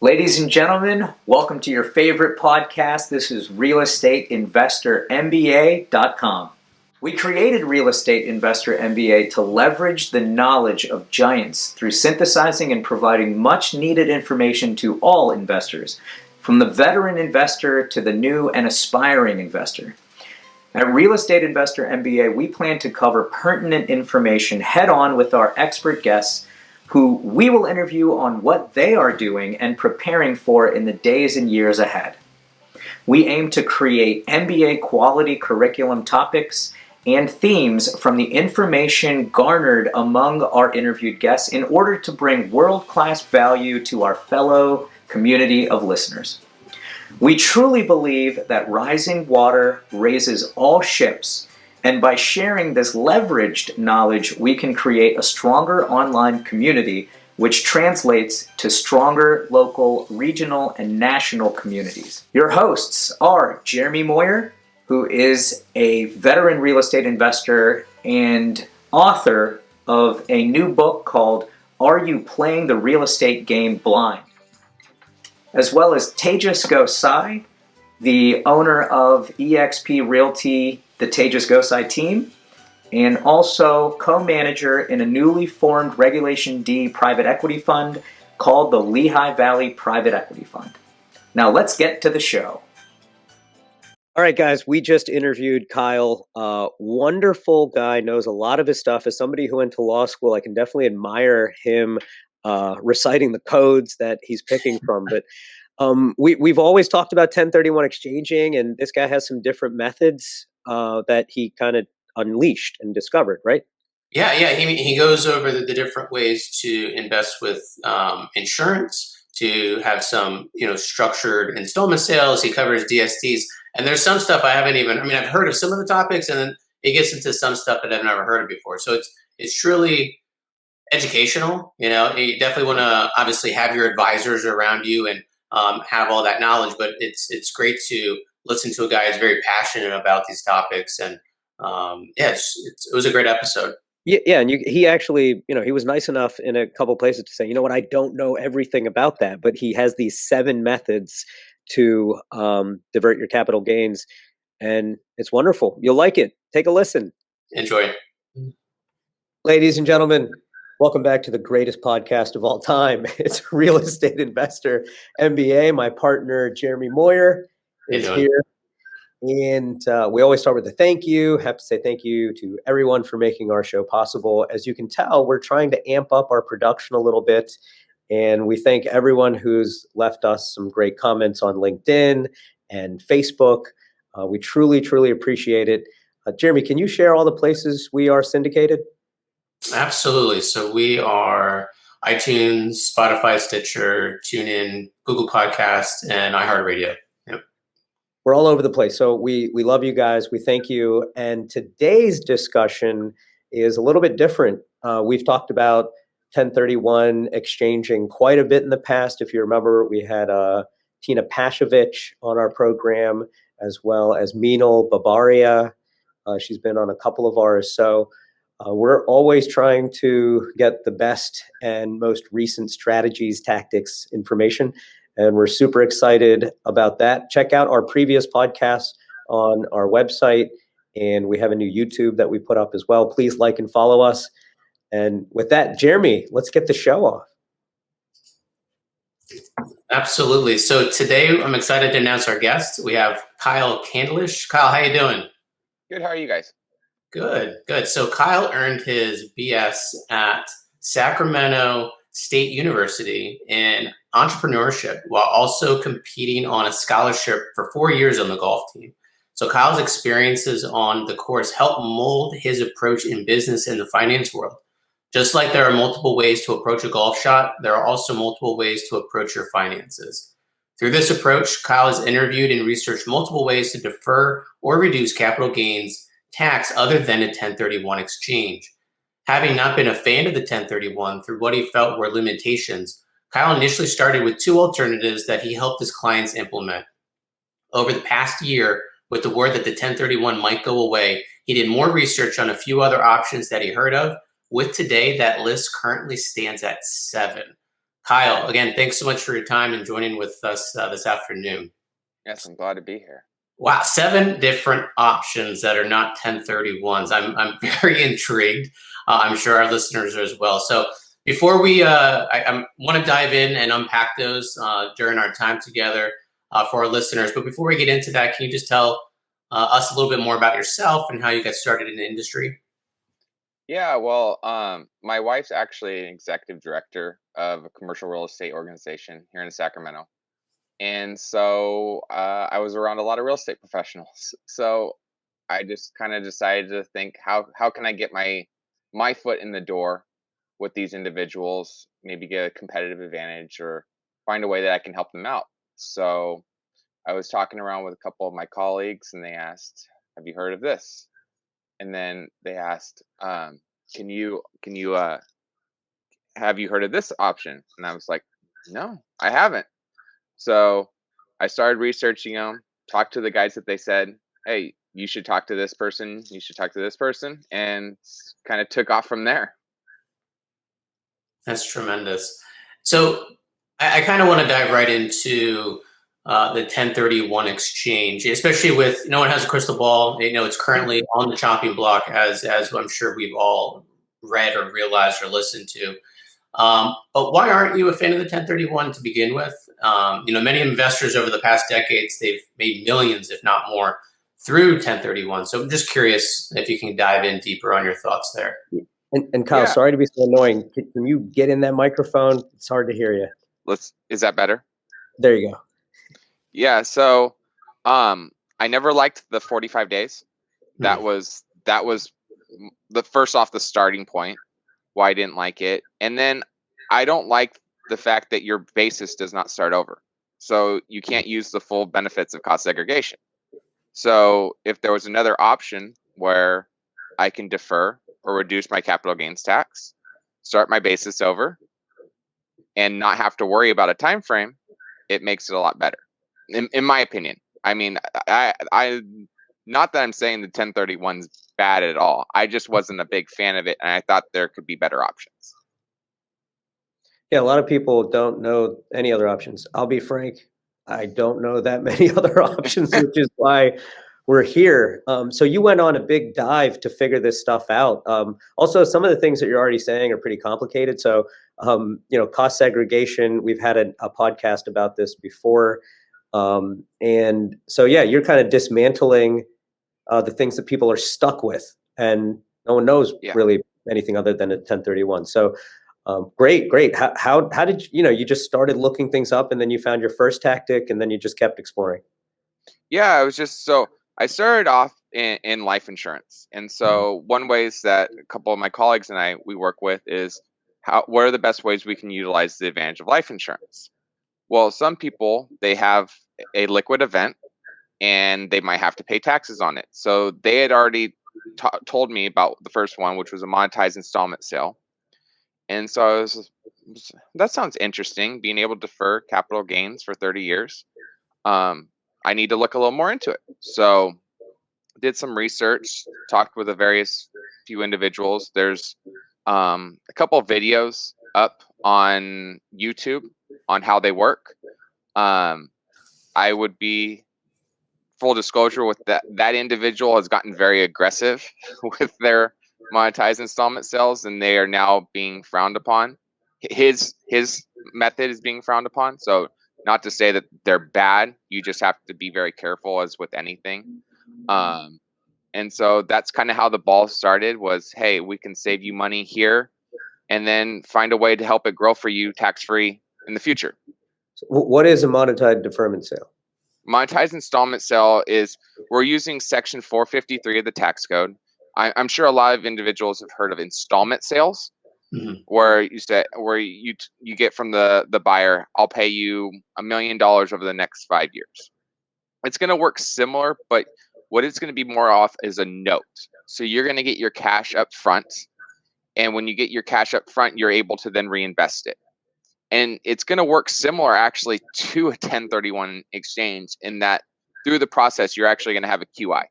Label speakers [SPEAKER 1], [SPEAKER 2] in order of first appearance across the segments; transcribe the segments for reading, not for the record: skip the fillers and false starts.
[SPEAKER 1] Ladies and gentlemen, welcome to your favorite podcast. This is Real Estate Investor MBA.com. We created Real Estate Investor MBA to leverage the knowledge of giants through synthesizing and providing much needed information to all investors, from the veteran investor to the new and aspiring investor. At Real Estate Investor MBA, we plan to cover pertinent information head-on with our expert guests who we will interview on what they are doing and preparing for in the days and years ahead. We aim to create MBA quality curriculum topics and themes from the information garnered among our interviewed guests in order to bring world-class value to our fellow community of listeners. We truly believe that rising water raises all ships, and by sharing this leveraged knowledge, we can create a stronger online community, which translates to stronger local, regional, and national communities. Your hosts are Jeremy Moyer, who is a veteran real estate investor and author of a new book called Are You Playing the Real Estate Game Blind? As well as Tejas Gosai, the owner of eXp Realty, the Tejas Gosai team, and also co-manager in a newly formed Regulation D private equity fund called the Lehigh Valley Private Equity Fund. Now let's get to the show. All right, guys, we just interviewed Kyle. Wonderful guy, knows a lot of his stuff. As somebody who went to law school, I can definitely admire him reciting the codes that he's picking from. But we've always talked about 1031 exchanging, and this guy has some different methods that he kind of unleashed and discovered, right?
[SPEAKER 2] Yeah. He goes over the different ways to invest with insurance, to have some structured installment sales. He covers DSTs, and there's some stuff I've heard of some of the topics, and then he gets into some stuff that I've never heard of before. So it's truly educational. You definitely want to obviously have your advisors around you and have all that knowledge, but it's great to listen to a guy who's very passionate about these topics. And it was a great episode.
[SPEAKER 1] Yeah, and he actually, he was nice enough in a couple places to say, you know what, I don't know everything about that, but he has these 7 methods to divert your capital gains, and it's wonderful. You'll like it. Take a listen.
[SPEAKER 2] Enjoy.
[SPEAKER 1] Ladies and gentlemen, welcome back to the greatest podcast of all time. It's Real Estate Investor MBA. My partner, Jeremy Moyer, is here. And we always start with a thank you. Have to say thank you to everyone for making our show possible. As you can tell, we're trying to amp up our production a little bit. And we thank everyone who's left us some great comments on LinkedIn and Facebook. We truly, truly appreciate it. Jeremy, can you share all the places we are syndicated?
[SPEAKER 2] Absolutely. So we are iTunes, Spotify, Stitcher, TuneIn, Google Podcasts, and iHeartRadio. Yep.
[SPEAKER 1] We're all over the place. So we love you guys. We thank you. And today's discussion is a little bit different. We've talked about 1031 exchanging quite a bit in the past. If you remember, we had Tina Pashovich on our program, as well as Meenal Babaria. She's been on a couple of ours. So we're always trying to get the best and most recent strategies, tactics, information, and we're super excited about that. Check out our previous podcasts on our website, and we have a new YouTube that we put up as well. Please like and follow us. And with that, Jeremy, let's get the show off.
[SPEAKER 2] Absolutely. So today I'm excited to announce our guest. We have Kyle Candlish. Kyle, how you doing?
[SPEAKER 3] Good. How are you guys?
[SPEAKER 2] Good. So Kyle earned his BS at Sacramento State University in entrepreneurship while also competing on a scholarship for 4 years on the golf team. So Kyle's experiences on the course helped mold his approach in business and the finance world. Just like there are multiple ways to approach a golf shot, there are also multiple ways to approach your finances. Through this approach, Kyle has interviewed and researched multiple ways to defer or reduce capital gains tax other than a 1031 exchange. Having not been a fan of the 1031 through what he felt were limitations, Kyle initially started with 2 alternatives that he helped his clients implement. Over the past year, with the word that the 1031 might go away, he did more research on a few other options that he heard of. With today, that list currently stands at 7. Kyle, again, thanks so much for your time and joining with us this afternoon.
[SPEAKER 3] Yes, I'm glad to be here.
[SPEAKER 2] Wow, 7 different options that are not 1031s. I'm very intrigued. I'm sure our listeners are as well. So before we, I want to dive in and unpack those during our time together for our listeners. But before we get into that, can you just tell us a little bit more about yourself and how you got started in the industry?
[SPEAKER 3] Yeah, well, my wife's actually an executive director of a commercial real estate organization here in Sacramento. And so I was around a lot of real estate professionals. So I just kind of decided to think, how can I get my foot in the door with these individuals, maybe get a competitive advantage or find a way that I can help them out. So I was talking around with a couple of my colleagues and they asked, have you heard of this? And then they asked, can you have you heard of this option? And I was like, no, I haven't. So I started researching them, talked to the guys that they said, hey, you should talk to this person, you should talk to this person, and kind of took off from there.
[SPEAKER 2] That's tremendous. So I kind of want to dive right into the 1031 exchange, especially with no one has a crystal ball. It's currently on the chopping block, as I'm sure we've all read or realized or listened to. But why aren't you a fan of the 1031 to begin with? Many investors over the past decades, they've made millions, if not more, through 1031. So I'm just curious if you can dive in deeper on your thoughts there.
[SPEAKER 4] And Kyle,
[SPEAKER 3] Yeah.
[SPEAKER 4] sorry to be so annoying. Can you get in that microphone? It's hard to hear you.
[SPEAKER 3] Is that better?
[SPEAKER 4] There you go.
[SPEAKER 3] Yeah, so I never liked the 45 days. That was the first off the starting point why I didn't like it. And then I don't like the fact that your basis does not start over. So you can't use the full benefits of cost segregation. So if there was another option where I can defer or reduce my capital gains tax, start my basis over, and not have to worry about a time frame, it makes it a lot better, in my opinion. I mean, I not that I'm saying the 1031's bad at all. I just wasn't a big fan of it, and I thought there could be better options.
[SPEAKER 4] Yeah, a lot of people don't know any other options. I'll be frank, I don't know that many other options, which is why we're here. So you went on a big dive to figure this stuff out. Also, some of the things that you're already saying are pretty complicated. So, cost segregation, we've had a podcast about this before. And so, yeah, you're kind of dismantling the things that people are stuck with, and no one knows really anything other than a 1031. So great. How did you just started looking things up and then you found your first tactic and then you just kept exploring?
[SPEAKER 3] Yeah, I started off in life insurance. And so one ways that a couple of my colleagues and we work with is what are the best ways we can utilize the advantage of life insurance? Well, some people, they have a liquid event and they might have to pay taxes on it. So they had already told me about the first one, which was a monetized installment sale. And so that sounds interesting, being able to defer capital gains for 30 years. I need to look a little more into it. So did some research, talked with a few individuals. There's a couple of videos up on YouTube on how they work. I would be full disclosure with that individual has gotten very aggressive with their monetized installment sales, and they are now being frowned upon. His method is being frowned upon. So not to say that they're bad, you just have to be very careful as with anything. And so that's kind of how the ball started was, hey, we can save you money here and then find a way to help it grow for you tax-free in the future.
[SPEAKER 4] So what is a monetized deferment sale?
[SPEAKER 3] Monetized installment sale is, we're using section 453 of the tax code. I'm sure a lot of individuals have heard of installment sales, where you get from the buyer, I'll pay you $1 million over the next 5 years. It's going to work similar, but what it's going to be more off is a note. So you're going to get your cash up front, and when you get your cash up front, you're able to then reinvest it. And it's going to work similar actually to a 1031 exchange in that through the process, you're actually going to have a QI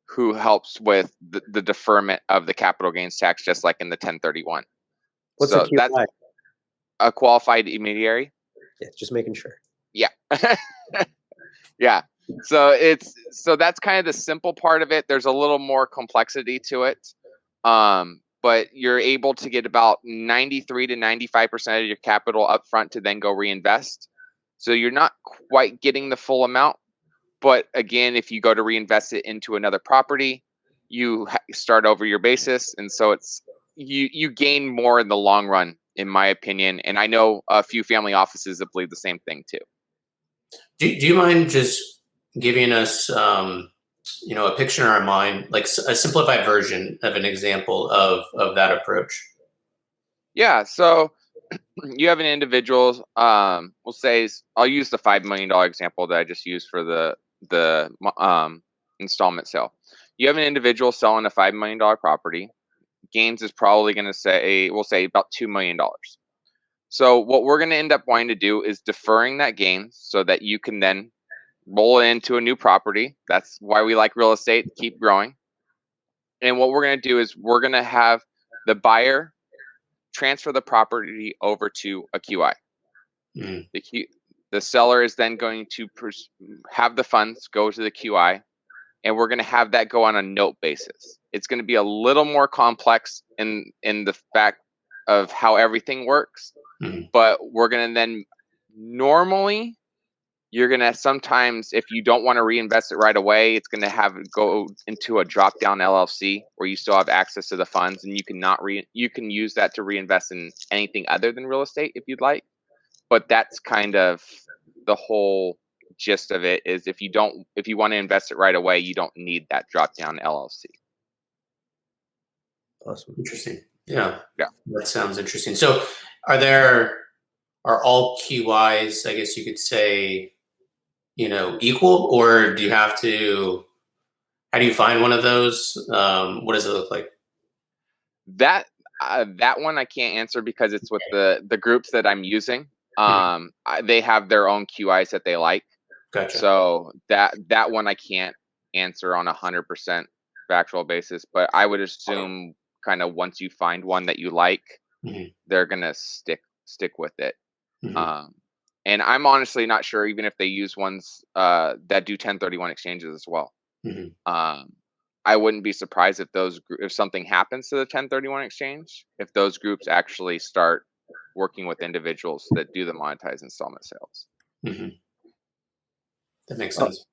[SPEAKER 3] who helps with the deferment of the capital gains tax, just like in the 1031.
[SPEAKER 4] What's a QI?
[SPEAKER 3] A qualified intermediary.
[SPEAKER 4] Yeah, just making sure.
[SPEAKER 3] Yeah. Yeah. So that's kind of the simple part of it. There's a little more complexity to it. But you're able to get about 93 to 95% of your capital up front to then go reinvest. So you're not quite getting the full amount. But again, if you go to reinvest it into another property, you start over your basis. And so it's you gain more in the long run, in my opinion. And I know a few family offices that believe the same thing too.
[SPEAKER 2] Do you mind just giving us, a picture in our mind, like a simplified version of an example of that approach?
[SPEAKER 3] Yeah. So you have an individual, we'll say, I'll use the $5 million example that I just used for the installment sale. You have an individual selling a $5 million property. Gains is probably going to we'll say about $2 million. So what we're going to end up wanting to do is deferring that gain so that you can then roll it into a new property. That's why we like real estate, keep growing. And what we're going to do is we're going to have the buyer transfer the property over to a QI. Mm. The seller is then going to have the funds go to the QI, and we're going to have that go on a note basis. It's going to be a little more complex in the fact of how everything works, but we're going to then normally, you're going to sometimes, if you don't want to reinvest it right away, it's going to have it go into a drop down LLC where you still have access to the funds, and you can use that to reinvest in anything other than real estate if you'd like. But that's kind of the whole gist of it, is if you want to invest it right away, you don't need that drop down LLC.
[SPEAKER 2] Awesome. Interesting. Yeah. That sounds interesting. So are all QIs, I guess you could say, equal, or do you have to, how do you find one of those? What does it look like? That
[SPEAKER 3] one I can't answer because it's with the groups that I'm using. They have their own QIs that they like.
[SPEAKER 2] Gotcha.
[SPEAKER 3] So that one I can't answer on 100% factual basis, but I would assume kind of once you find one that you like, they're gonna stick with it. And I'm honestly not sure even if they use ones that do 1031 exchanges as well. I wouldn't be surprised if something happens to the 1031 exchange, if those groups actually start working with individuals that do the monetized installment sales.
[SPEAKER 2] That makes sense.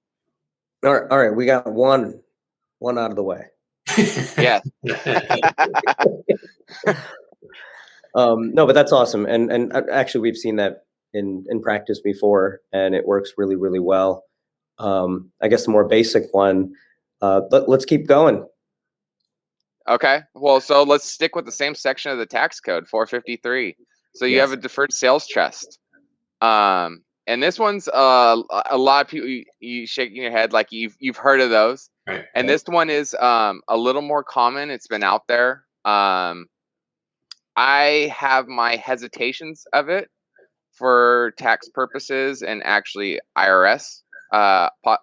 [SPEAKER 4] All right, we got one out of the way.
[SPEAKER 3] Yeah.
[SPEAKER 4] No, but that's awesome, and actually we've seen that in practice before, and it works really, really well. I guess the more basic one, let's keep going.
[SPEAKER 3] Okay, well, so let's stick with the same section of the tax code, 453. So you have a deferred sales trust. And this one's a lot of people, you shaking your head like you've heard of those.
[SPEAKER 2] Right.
[SPEAKER 3] And this one is a little more common. It's been out there. I have my hesitations of it for tax purposes and actually IRS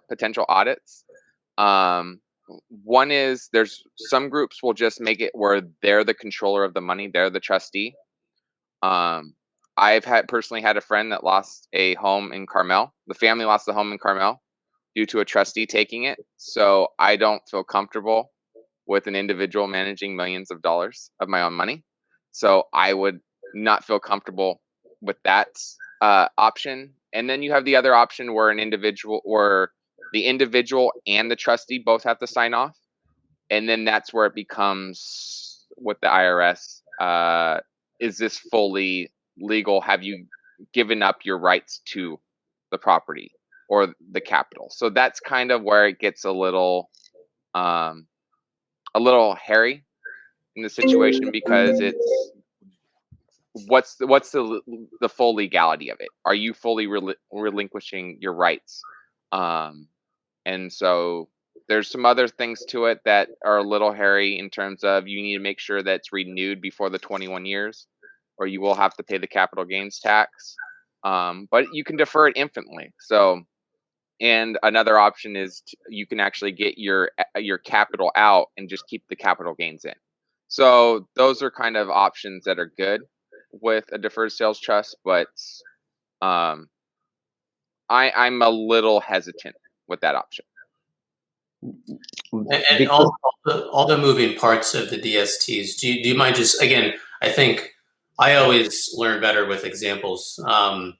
[SPEAKER 3] potential audits. One is there's some groups will just make it where they're the controller of the money, they're the trustee. I've personally had a friend that lost a home in Carmel. The family lost the home in Carmel due to a trustee taking it. So I don't feel comfortable with an individual managing millions of dollars of my own money. So I would not feel comfortable with that option. And then you have the other option where the individual and the trustee both have to sign off. And then that's where it becomes with the IRS. Is this fully legal? Have you given up your rights to the property or the capital? So that's kind of where it gets a little hairy in the situation, because it's what's the full legality of it? Are you fully relinquishing your rights? And so there's some other things to it that are a little hairy in terms of you need to make sure that it's renewed before the 21 years, or you will have to pay the capital gains tax. But you can defer it infinitely. So, and another option is you can actually get your capital out and just keep the capital gains in. So those are kind of options that are good. with a deferred sales trust, but I'm a little hesitant with that option.
[SPEAKER 2] And all the moving parts of the DSTs. Do you mind just, again, I think I always learn better with examples. I'm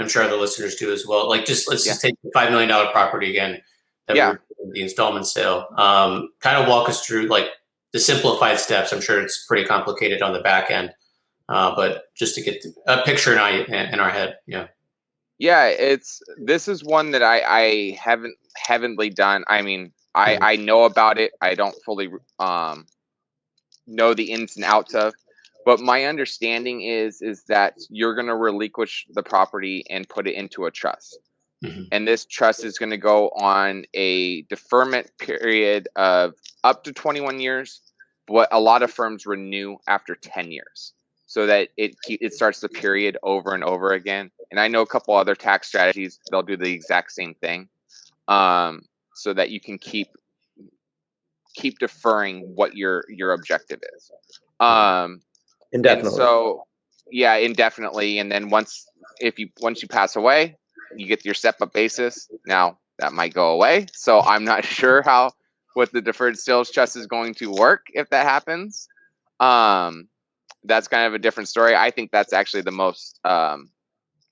[SPEAKER 2] sure the listeners do as well. Like let's just take the $5 million property again, that we're doing the installment sale. Kind of walk us through like the simplified steps. I'm sure it's pretty complicated on the back end, but just to get a picture in our head. Yeah.
[SPEAKER 3] Yeah, this is one that I haven't done. I mean, I know about it. I don't fully know the ins and outs of, but my understanding is that you're going to relinquish the property and put it into a trust. Mm-hmm. And this trust is going to go on a deferment period of up to 21 years, but a lot of firms renew after 10 years. So that it starts the period over and over again. And I know a couple other tax strategies, they'll do the exact same thing, so that you can keep deferring what your objective is. Indefinitely. So yeah, indefinitely. And then once you pass away, you get your step-up basis. Now that might go away. So I'm not sure what the deferred sales trust is going to work if that happens. That's kind of a different story. I think that's actually the most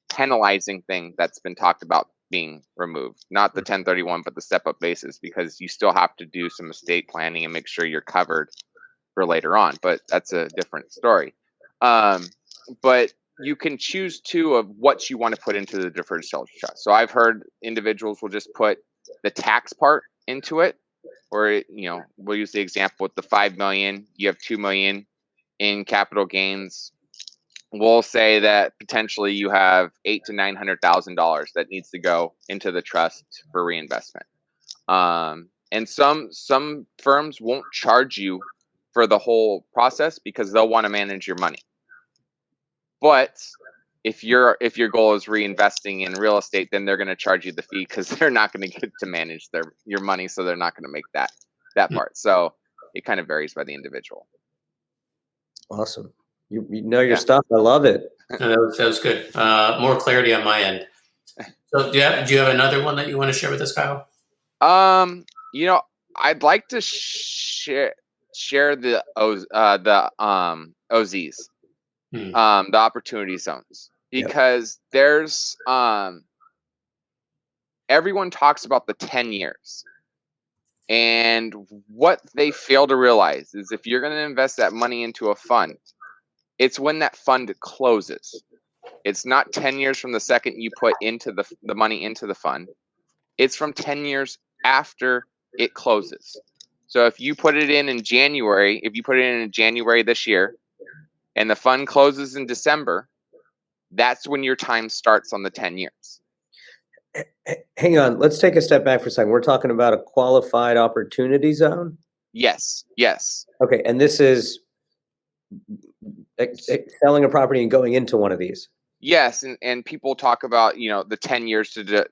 [SPEAKER 3] penalizing thing that's been talked about being removed. Not the 1031, but the step-up basis, because you still have to do some estate planning and make sure you're covered for later on. But that's a different story. But you can choose too of what you want to put into the deferred sales trust. So I've heard individuals will just put the tax part into it, or we'll use the example with the $5 million. You have $2 million in capital gains. We'll say that potentially you have $800,000 to $900,000 that needs to go into the trust for reinvestment. And some firms won't charge you for the whole process because they'll want to manage your money. But if your goal is reinvesting in real estate, then they're going to charge you the fee because they're not going to get to manage your money, so they're not going to make that part. So it kind of varies by the individual.
[SPEAKER 4] Awesome. You know your stuff. I love it.
[SPEAKER 2] That was good. More clarity on my end. So do you have another one that you want to share with us, Kyle?
[SPEAKER 3] I'd like to share the OZs, the opportunity zones, because there's everyone talks about the 10 years. And what they fail to realize is if you're going to invest that money into a fund, it's when that fund closes. It's not 10 years from the second you put into the money into the fund. It's from 10 years after it closes. So if you put it in January, this year, and the fund closes in December, that's when your time starts on the 10 years.
[SPEAKER 4] Hang on. Let's take a step back for a second. We're talking about a qualified opportunity zone?
[SPEAKER 3] Yes.
[SPEAKER 4] Okay. And this is selling a property and going into one of these?
[SPEAKER 3] Yes. And people talk about, the 10 years to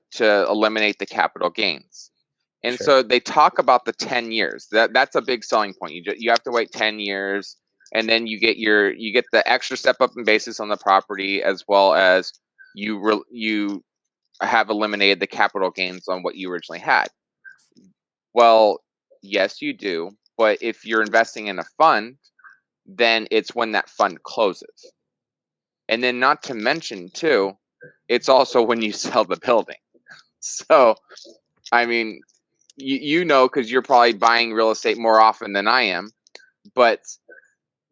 [SPEAKER 3] eliminate the capital gains. And so they talk about the 10 years. That's a big selling point. You have to wait 10 years, and then you get the extra step up in basis on the property, as well as you have eliminated the capital gains on what you originally had. Well, yes, you do. But if you're investing in a fund, then it's when that fund closes. And then not to mention too, it's also when you sell the building. So, I mean, because you're probably buying real estate more often than I am, but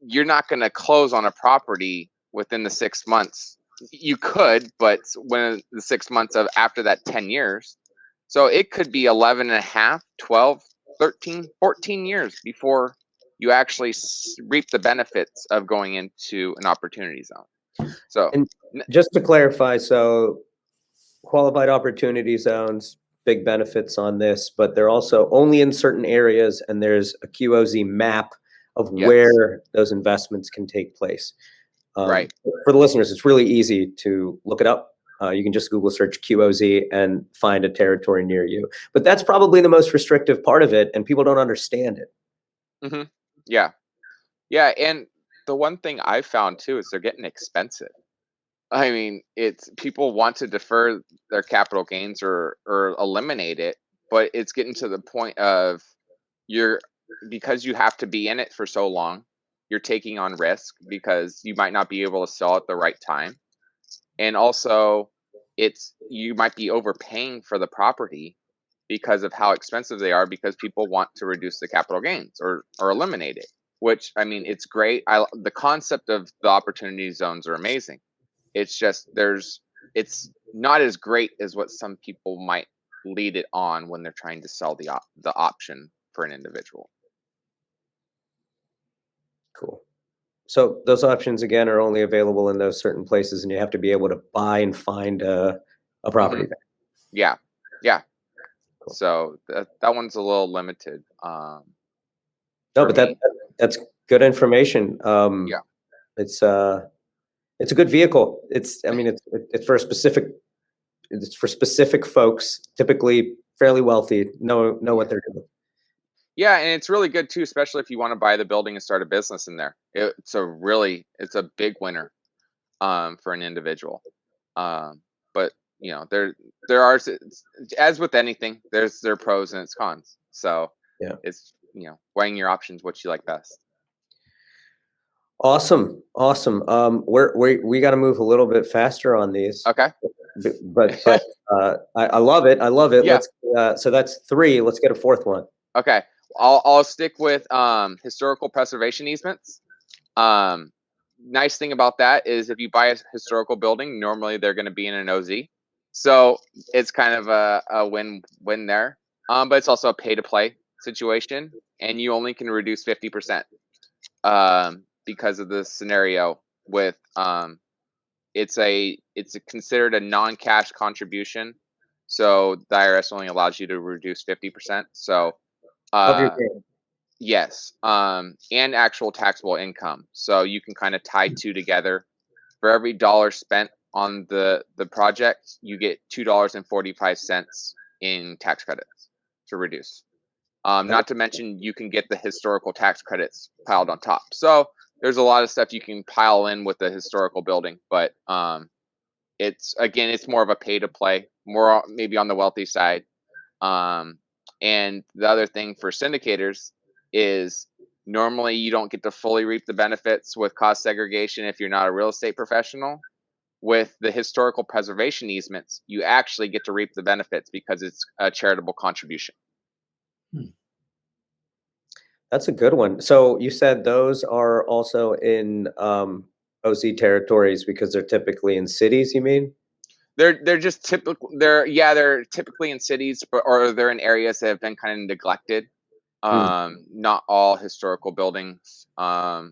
[SPEAKER 3] you're not going to close on a property within the 6 months. You could, but when the 6 months of after that 10 years, so it could be 11 and a half, 12, 13, 14 years before you actually reap the benefits of going into an opportunity zone. So,
[SPEAKER 4] and just to clarify, so qualified opportunity zones, big benefits on this, but they're also only in certain areas, and there's a QOZ map of where those investments can take place.
[SPEAKER 3] Right.
[SPEAKER 4] For the listeners, it's really easy to look it up. You can just Google search QOZ and find a territory near you. But that's probably the most restrictive part of it, and people don't understand it.
[SPEAKER 3] Mm-hmm. Yeah. And the one thing I found too is they're getting expensive. I mean, it's people want to defer their capital gains or eliminate it, but it's getting to the point of because you have to be in it for so long, you're taking on risk because you might not be able to sell at the right time. And also you might be overpaying for the property because of how expensive they are, because people want to reduce the capital gains or eliminate it, which, I mean, it's great. The concept of the opportunity zones are amazing. It's just it's not as great as what some people might lead it on when they're trying to sell the option for an individual.
[SPEAKER 4] Cool. So those options again are only available in those certain places, and you have to be able to buy and find a property.
[SPEAKER 3] Mm-hmm. Yeah. Cool. So that one's a little limited.
[SPEAKER 4] No, but that's good information.
[SPEAKER 3] Yeah.
[SPEAKER 4] It's a good vehicle. It's for specific folks, typically fairly wealthy, know what they're doing.
[SPEAKER 3] Yeah, and it's really good too, especially if you want to buy the building and start a business in there. It's a big winner for an individual. But there are, as with anything, there's their pros and its cons. So
[SPEAKER 4] yeah,
[SPEAKER 3] it's weighing your options, what you like best.
[SPEAKER 4] Awesome. We got to move a little bit faster on these.
[SPEAKER 3] Okay.
[SPEAKER 4] But I love it.
[SPEAKER 3] Yeah.
[SPEAKER 4] So that's 3. Let's get a 4th one.
[SPEAKER 3] Okay. I'll stick with historical preservation easements. Nice thing about that is if you buy a historical building, normally they're going to be in an OZ. So it's kind of a win-win there. But it's also a pay-to-play situation, and you only can reduce 50%. Because of the scenario with it's considered a non-cash contribution, so the IRS only allows you to reduce 50%. So
[SPEAKER 4] of your gain.
[SPEAKER 3] Yes, and actual taxable income. So you can kind of tie 2 together. For every dollar spent on the project, you get $2.45 in tax credits to reduce. Not to mention you can get the historical tax credits piled on top. So there's a lot of stuff you can pile in with the historical building, but it's more of a pay to play, more maybe on the wealthy side. And the other thing for syndicators is normally you don't get to fully reap the benefits with cost segregation if you're not a real estate professional. With the historical preservation easements, you actually get to reap the benefits because it's a charitable contribution.
[SPEAKER 4] That's a good one. So you said those are also in OZ territories because they're typically in cities, you mean?
[SPEAKER 3] They're just typical. They're typically in cities, or they're in areas that have been kind of neglected. Not all historical buildings are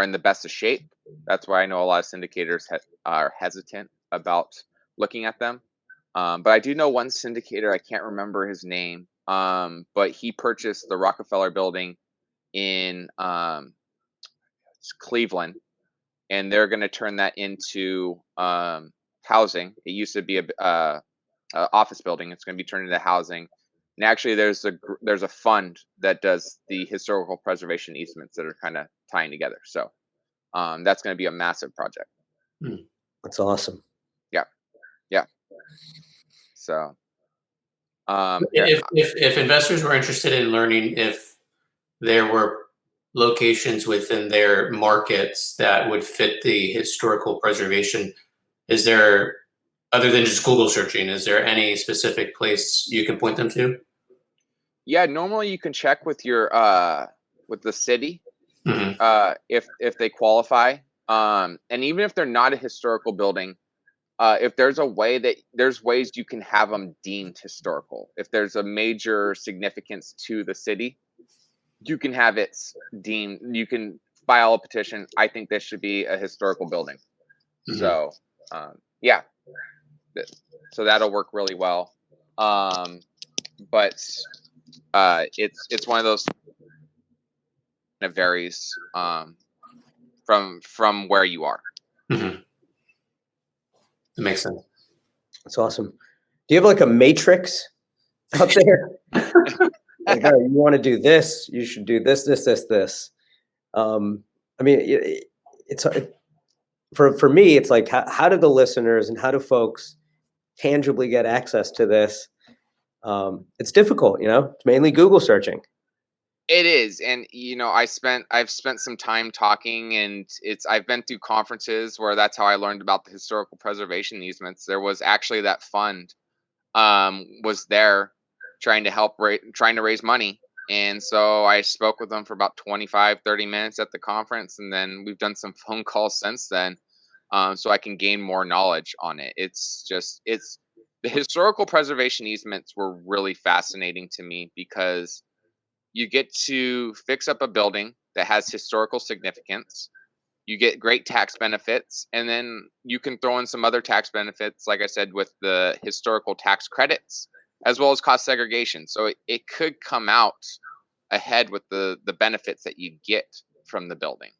[SPEAKER 3] in the best of shape. That's why I know a lot of syndicators are hesitant about looking at them. But I do know one syndicator. I can't remember his name. But he purchased the Rockefeller building in Cleveland, and they're going to turn that into housing. It used to be a office building. It's going to be turned into housing. And actually, there's a fund that does the historical preservation easements that are kind of tying together. So that's going to be a massive project.
[SPEAKER 4] That's awesome.
[SPEAKER 3] Yeah. So
[SPEAKER 2] if investors were interested in learning if there were locations within their markets that would fit the historical preservation, is there, other than just Google searching, is there any specific place you can point them to?
[SPEAKER 3] Yeah, normally you can check with your with the city if they qualify, and even if they're not a historical building, if there's ways you can have them deemed historical. If there's a major significance to the city, you can have it deemed. You can file a petition. I think this should be a historical building. So yeah, so that'll work really well. But it's one of those that varies from where you are.
[SPEAKER 2] That makes sense.
[SPEAKER 4] That's awesome. Do you have like a matrix out there? Like, oh, you want to do this, you should do this. I mean, it's for me, it's like, how do the listeners and how do folks tangibly get access to this? It's difficult, it's mainly Google searching.
[SPEAKER 3] It is, and I've spent some time talking, and I've been through conferences where that's how I learned about the historical preservation easements. There was actually that fund was there trying to raise money, and so I spoke with them for about 25-30 minutes at the conference, and then we've done some phone calls since then, so I can gain more knowledge on it. It's the historical preservation easements were really fascinating to me because you get to fix up a building that has historical significance. You get great tax benefits, and then you can throw in some other tax benefits, like I said, with the historical tax credits, as well as cost segregation. So it could come out ahead with the benefits that you get from the building.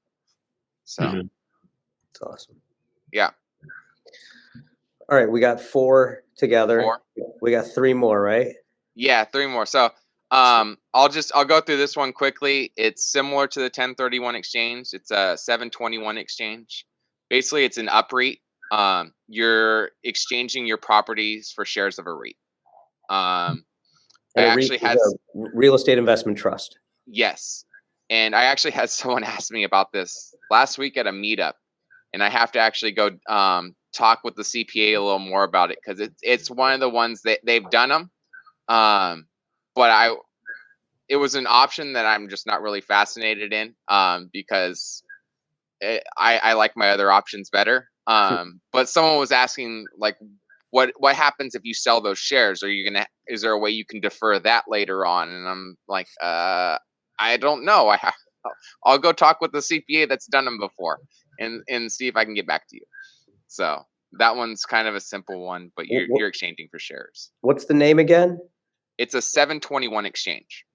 [SPEAKER 3] So
[SPEAKER 4] That's awesome.
[SPEAKER 3] Yeah.
[SPEAKER 4] All right, we got 4 together.
[SPEAKER 3] 4.
[SPEAKER 4] We got 3 more, right?
[SPEAKER 3] Yeah, 3 more. So I'll go through this one quickly. It's similar to the 1031 exchange. It's a 721 exchange. Basically, it's an UPREIT. You're exchanging your properties for shares of a REIT.
[SPEAKER 4] It actually has a real estate investment trust.
[SPEAKER 3] Yes, and I actually had someone ask me about this last week at a meetup, and I have to actually go talk with the CPA a little more about it because it's one of the ones that they've done them. But it was an option that I'm just not really fascinated in because I like my other options better. But someone was asking like, what happens if you sell those shares? Is there a way you can defer that later on? And I'm like, I don't know. I'll go talk with the CPA that's done them before and see if I can get back to you. So that one's kind of a simple one, but you're exchanging for shares.
[SPEAKER 4] What's the name again?
[SPEAKER 3] It's a 721 exchange.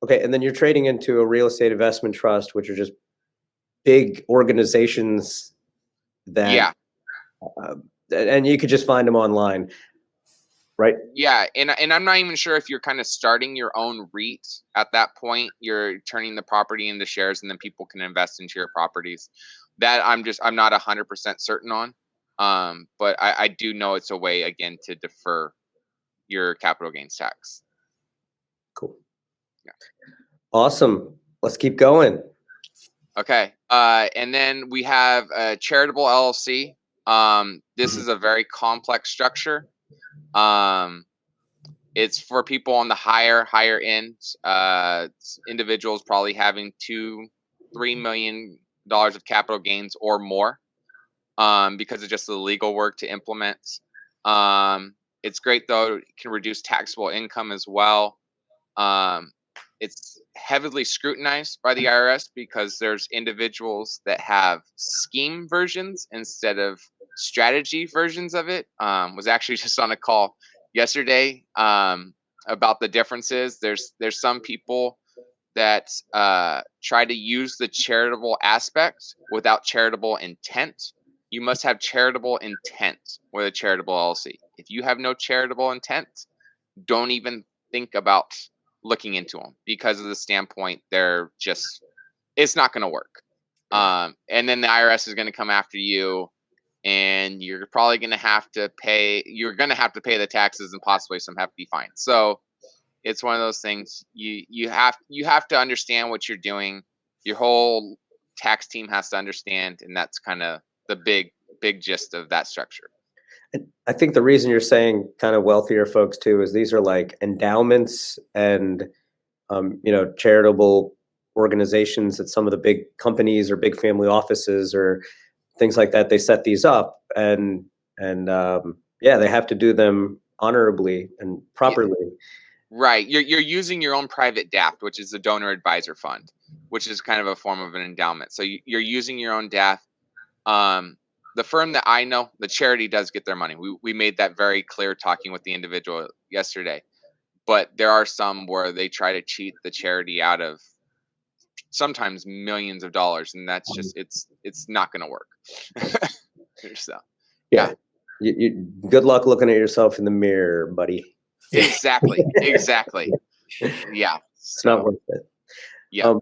[SPEAKER 4] Okay, and then you're trading into a real estate investment trust, which are just big organizations that, and you could just find them online, right?
[SPEAKER 3] Yeah, and I'm not even sure if you're kind of starting your own REIT at that point. You're turning the property into shares, and then people can invest into your properties. That I'm not 100% certain on, but I do know it's a way again to defer your capital gains tax.
[SPEAKER 4] Cool. Yeah. Awesome. Let's keep going.
[SPEAKER 3] Okay. And then we have a charitable LLC. This is a very complex structure. It's for people on the higher end, individuals probably having $2-3 million of capital gains or more, because of just the legal work to implement. It's great though; it can reduce taxable income as well. It's heavily scrutinized by the IRS because there's individuals that have scheme versions instead of strategy versions of it. Was actually just on a call yesterday about the differences. There's some people that try to use the charitable aspect without charitable intent. You must have charitable intent with a charitable LLC. If you have no charitable intent, don't even think about looking into them because of the standpoint it's not going to work. And then the IRS is going to come after you, and you're probably going to have to pay. You're going to have to pay the taxes and possibly some hefty fines. So it's one of those things you have to understand what you're doing. Your whole tax team has to understand, and that's kind of the big gist of that structure.
[SPEAKER 4] I think the reason you're saying kind of wealthier folks too is these are like endowments and charitable organizations that some of the big companies or big family offices or things like that, they set these up and they have to do them honorably and properly.
[SPEAKER 3] Yeah. Right. You're using your own private DAFT, which is a donor advisor fund, which is kind of a form of an endowment. So you're using your own DAFT. The firm that I know, the charity does get their money. We made that very clear talking with the individual yesterday. But there are some where they try to cheat the charity out of sometimes millions of dollars, and that's just it's not going to work. So,
[SPEAKER 4] yeah. You good luck looking at yourself in the mirror, buddy.
[SPEAKER 3] Exactly. Yeah.
[SPEAKER 4] It's not worth it.
[SPEAKER 3] Yeah.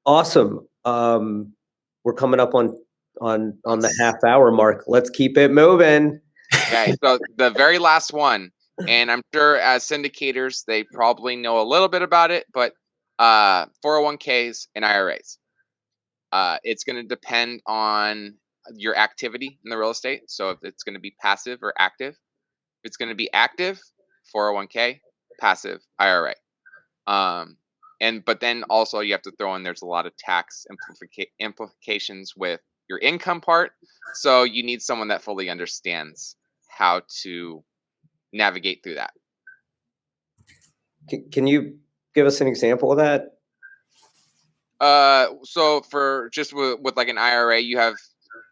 [SPEAKER 4] Awesome. We're coming up on on the half hour mark. Let's keep it moving.
[SPEAKER 3] Okay, so the very last one, and I'm sure as syndicators, they probably know a little bit about it, but 401ks and IRAs. It's going to depend on your activity in the real estate. So if it's going to be passive or active, if it's going to be active, 401k, passive, IRA. But then also you have to throw in, there's a lot of tax implications with your income part. So you need someone that fully understands how to navigate through that.
[SPEAKER 4] Can you give us an example of that?
[SPEAKER 3] So for just with like an IRA, you have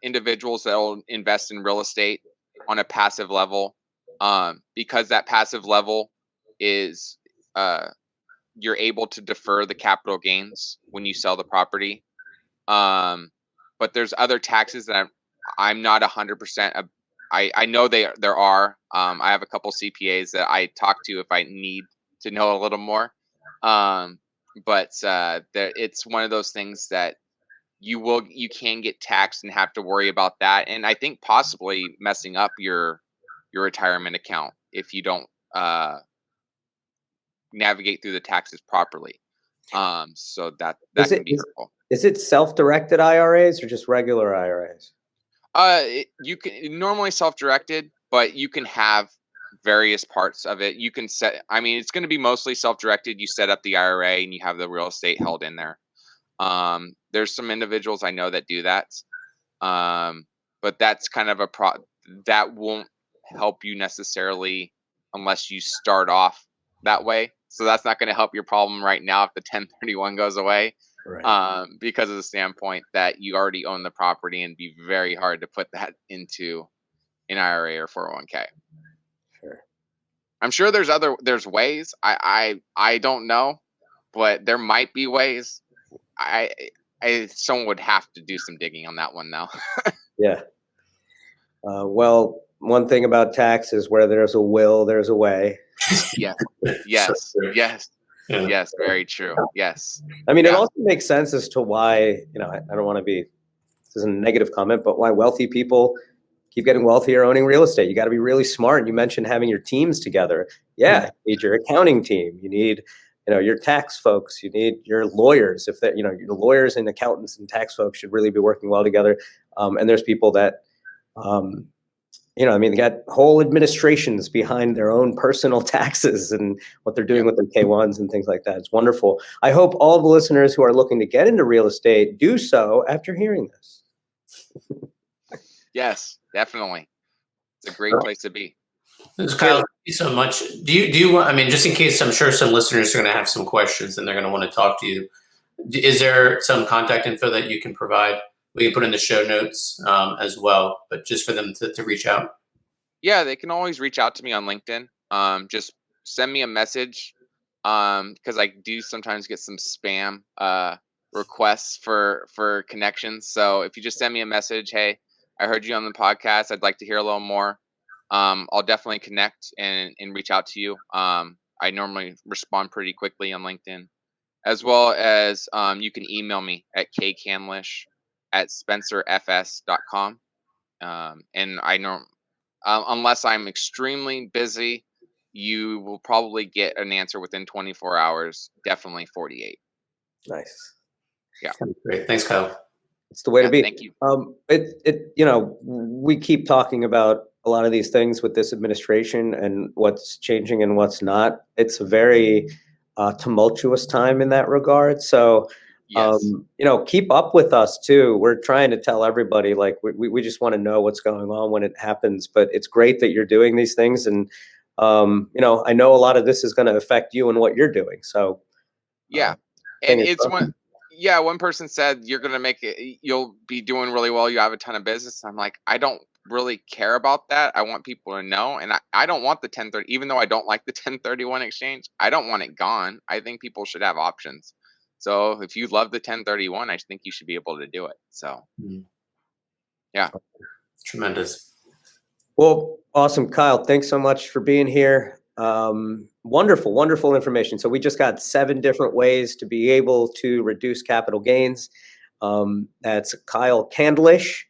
[SPEAKER 3] individuals that will invest in real estate on a passive level, because that passive level is you're able to defer the capital gains when you sell the property. But there's other taxes that I'm not 100%. I know there are. I have a couple CPAs that I talk to if I need to know a little more. But it's one of those things that you can get taxed and have to worry about that, and I think possibly messing up your retirement account if you don't navigate through the taxes properly. So that can be hurtful.
[SPEAKER 4] Is it self-directed IRAs or just regular IRAs?
[SPEAKER 3] You can normally self-directed, but you can have various parts of it. You can it's going to be mostly self-directed. You set up the IRA and you have the real estate held in there. There's some individuals I know that do that. But that's kind of that won't help you necessarily unless you start off that way. So that's not going to help your problem right now if the 1031 goes away. Right. Because of the standpoint that you already own the property, and be very hard to put that into an IRA or 401k.
[SPEAKER 4] Sure.
[SPEAKER 3] I'm sure there's ways. I don't know, but there might be ways. Someone would have to do some digging on that one now.
[SPEAKER 4] Yeah. Well, one thing about tax is where there's a will, there's a way.
[SPEAKER 3] Yes. Yeah. Yes, very true. Yes.
[SPEAKER 4] I mean, it also makes sense as to why, I don't want to be, this isn't a negative comment, but why wealthy people keep getting wealthier owning real estate. You got to be really smart. You mentioned having your teams together. Yeah. You need your accounting team. You need, your tax folks. You need your lawyers. If that, your lawyers and accountants and tax folks should really be working well together. And there's people that, they got whole administrations behind their own personal taxes and what they're doing with their K-1s and things like that. It's wonderful. I hope all the listeners who are looking to get into real estate do so after hearing this.
[SPEAKER 3] Yes, definitely. It's a great place to be.
[SPEAKER 2] Kyle, thank you so much. Do you want, just in case, I'm sure some listeners are going to have some questions and they're going to want to talk to you. Is there some contact info that you can provide? We can put in the show notes as well, but just for them to reach out.
[SPEAKER 3] Yeah, they can always reach out to me on LinkedIn. Just send me a message because I do sometimes get some spam requests for connections. So if you just send me a message, hey, I heard you on the podcast, I'd like to hear a little more. I'll definitely connect and reach out to you. I normally respond pretty quickly on LinkedIn, as well as you can email me at kcandlish@spencerfs.com. And I know, unless I'm extremely busy, you will probably get an answer within 24 hours, definitely 48.
[SPEAKER 4] Nice.
[SPEAKER 3] Yeah.
[SPEAKER 2] Great. Thanks, Kyle.
[SPEAKER 4] It's the way to be.
[SPEAKER 3] Thank you.
[SPEAKER 4] We keep talking about a lot of these things with this administration and what's changing and what's not. It's a very tumultuous time in that regard. So,
[SPEAKER 3] yes.
[SPEAKER 4] Keep up with us too. We're trying to tell everybody, like, we just want to know what's going on when it happens, but it's great that you're doing these things. And, I know a lot of this is going to affect you and what you're doing. So,
[SPEAKER 3] yeah. And it's one person said, you're going to make it, you'll be doing really well. You have a ton of business. I'm like, I don't really care about that. I want people to know. And I don't want the 1030, even though I don't like the 1031 exchange, I don't want it gone. I think people should have options. So if you love the 1031, I think you should be able to do it. So, yeah.
[SPEAKER 2] Tremendous.
[SPEAKER 4] Well, awesome. Kyle, thanks so much for being here. Wonderful information. So we just got 7 different ways to be able to reduce capital gains. That's Kyle Candlish.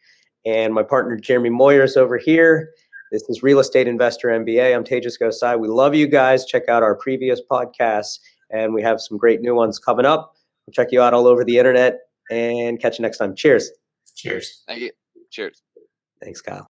[SPEAKER 4] And my partner, Jeremy Moyers, over here. This is Real Estate Investor MBA. I'm Tejas Gosai. We love you guys. Check out our previous podcasts, and we have some great new ones coming up. We'll check you out all over the internet, and catch you next time. Cheers.
[SPEAKER 2] Cheers.
[SPEAKER 3] Thank you. Cheers.
[SPEAKER 4] Thanks, Kyle.